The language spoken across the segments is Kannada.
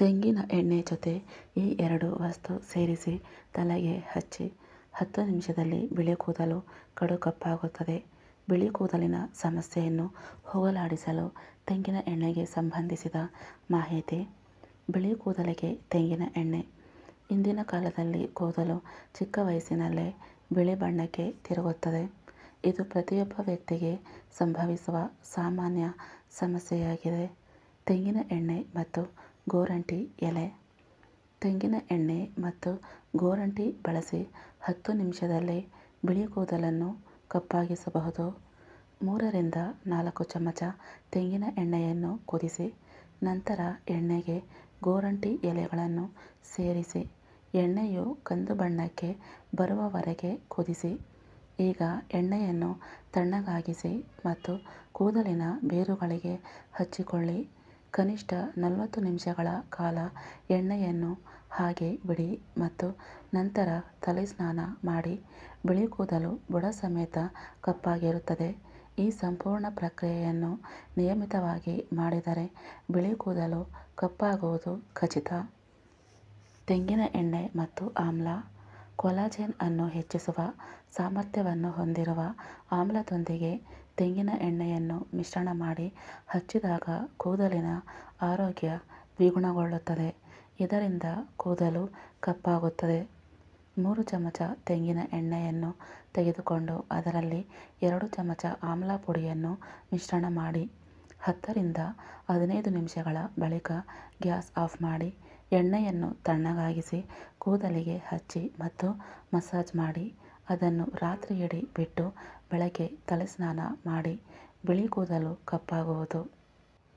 ತೆಂಗಿನ ಎಣ್ಣೆ ಜೊತೆ ಈ ಎರಡು ವಸ್ತು ಸೇರಿಸಿ ತಲೆಗೆ ಹಚ್ಚಿ 10 ನಿಮಿಷದಲ್ಲಿ ಬಿಳಿ ಕೂದಲು ಕಡು ಕಪ್ಪಾಗುತ್ತದೆ. ಬಿಳಿ ಕೂದಲಿನ ಸಮಸ್ಯೆಯನ್ನು ಹೋಗಲಾಡಿಸಲು ತೆಂಗಿನ ಎಣ್ಣೆಗೆ ಸಂಬಂಧಿಸಿದ ಮಾಹಿತಿ. ಬಿಳಿ ಕೂದಲಿಗೆ ತೆಂಗಿನ ಎಣ್ಣೆ. ಇಂದಿನ ಕಾಲದಲ್ಲಿ ಕೂದಲು ಚಿಕ್ಕ ವಯಸ್ಸಿನಲ್ಲೇ ಬಿಳಿ ಬಣ್ಣಕ್ಕೆ ತಿರುಗುತ್ತದೆ. ಇದು ಪ್ರತಿಯೊಬ್ಬ ವ್ಯಕ್ತಿಗೆ ಸಂಭವಿಸುವ ಸಾಮಾನ್ಯ ಸಮಸ್ಯೆಯಾಗಿದೆ. ತೆಂಗಿನ ಎಣ್ಣೆ ಮತ್ತು ಗೋರಂಟಿ ಎಲೆ. ತೆಂಗಿನ ಎಣ್ಣೆ ಮತ್ತು ಗೋರಂಟಿ ಬಳಸಿ 10 ನಿಮಿಷದಲ್ಲಿ ಬಿಳಿ ಕೂದಲನ್ನು ಕಪ್ಪಾಗಿಸಬಹುದು. 3 ರಿಂದ 4 ಚಮಚ ತೆಂಗಿನ ಎಣ್ಣೆಯನ್ನು ಕುದಿಸಿ, ನಂತರ ಎಣ್ಣೆಗೆ ಗೋರಂಟಿ ಎಲೆಗಳನ್ನು ಸೇರಿಸಿ ಎಣ್ಣೆಯು ಕಂದು ಬಣ್ಣಕ್ಕೆ ಬರುವವರೆಗೆ ಕುದಿಸಿ. ಈಗ ಎಣ್ಣೆಯನ್ನು ತಣ್ಣಗಾಗಿಸಿ ಮತ್ತು ಕೂದಲಿನ ಬೇರುಗಳಿಗೆ ಹಚ್ಚಿಕೊಳ್ಳಿ. ಕನಿಷ್ಠ 40 ನಿಮಿಷಗಳ ಕಾಲ ಎಣ್ಣೆಯನ್ನು ಹಾಗೆ ಬಿಡಿ ಮತ್ತು ನಂತರ ತಲೆ ಸ್ನಾನ ಮಾಡಿ. ಬಿಳಿ ಕೂದಲು ಬುಡ ಸಮೇತ ಕಪ್ಪಾಗಿರುತ್ತದೆ. ಈ ಸಂಪೂರ್ಣ ಪ್ರಕ್ರಿಯೆಯನ್ನು ನಿಯಮಿತವಾಗಿ ಮಾಡಿದರೆ ಬಿಳಿ ಕೂದಲು ಕಪ್ಪಾಗುವುದು ಖಚಿತ. ತೆಂಗಿನ ಎಣ್ಣೆ ಮತ್ತು ಆಮ್ಲ. ಕೊಲಾಜೆನ್ ಅನ್ನು ಹೆಚ್ಚಿಸುವ ಸಾಮರ್ಥ್ಯವನ್ನು ಹೊಂದಿರುವ ಆಮ್ಲದೊಂದಿಗೆ ತೆಂಗಿನ ಎಣ್ಣೆಯನ್ನು ಮಿಶ್ರಣ ಮಾಡಿ ಹಚ್ಚಿದಾಗ ಕೂದಲಿನ ಆರೋಗ್ಯ ದ್ವಿಗುಣಗೊಳ್ಳುತ್ತದೆ. ಇದರಿಂದ ಕೂದಲು ಕಪ್ಪಾಗುತ್ತದೆ. 3 ಚಮಚ ತೆಂಗಿನ ಎಣ್ಣೆಯನ್ನು ತೆಗೆದುಕೊಂಡು ಅದರಲ್ಲಿ 2 ಚಮಚ ಆಮ್ಲ ಪುಡಿಯನ್ನು ಮಿಶ್ರಣ ಮಾಡಿ. 10 ರಿಂದ 15 ನಿಮಿಷಗಳ ಬಳಿಕ ಗ್ಯಾಸ್ ಆಫ್ ಮಾಡಿ. ಎಣ್ಣೆಯನ್ನು ತಣ್ಣಗಾಗಿಸಿ ಕೂದಲಿಗೆ ಹಚ್ಚಿ ಮತ್ತು ಮಸಾಜ್ ಮಾಡಿ. ಅದನ್ನು ರಾತ್ರಿಯಿಡೀ ಬಿಟ್ಟು ಬೆಳಗ್ಗೆ ತಲೆ ಸ್ನಾನ ಮಾಡಿ. ಬಿಳಿ ಕೂದಲು ಕಪ್ಪಾಗುವುದು.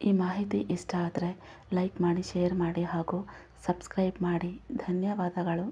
ಈ ಮಾಹಿತಿ ಇಷ್ಟ ಆದರೆ ಲೈಕ್ ಮಾಡಿ, ಶೇರ್ ಮಾಡಿ ಹಾಗೂ ಸಬ್ಸ್ಕ್ರೈಬ್ ಮಾಡಿ. ಧನ್ಯವಾದಗಳು.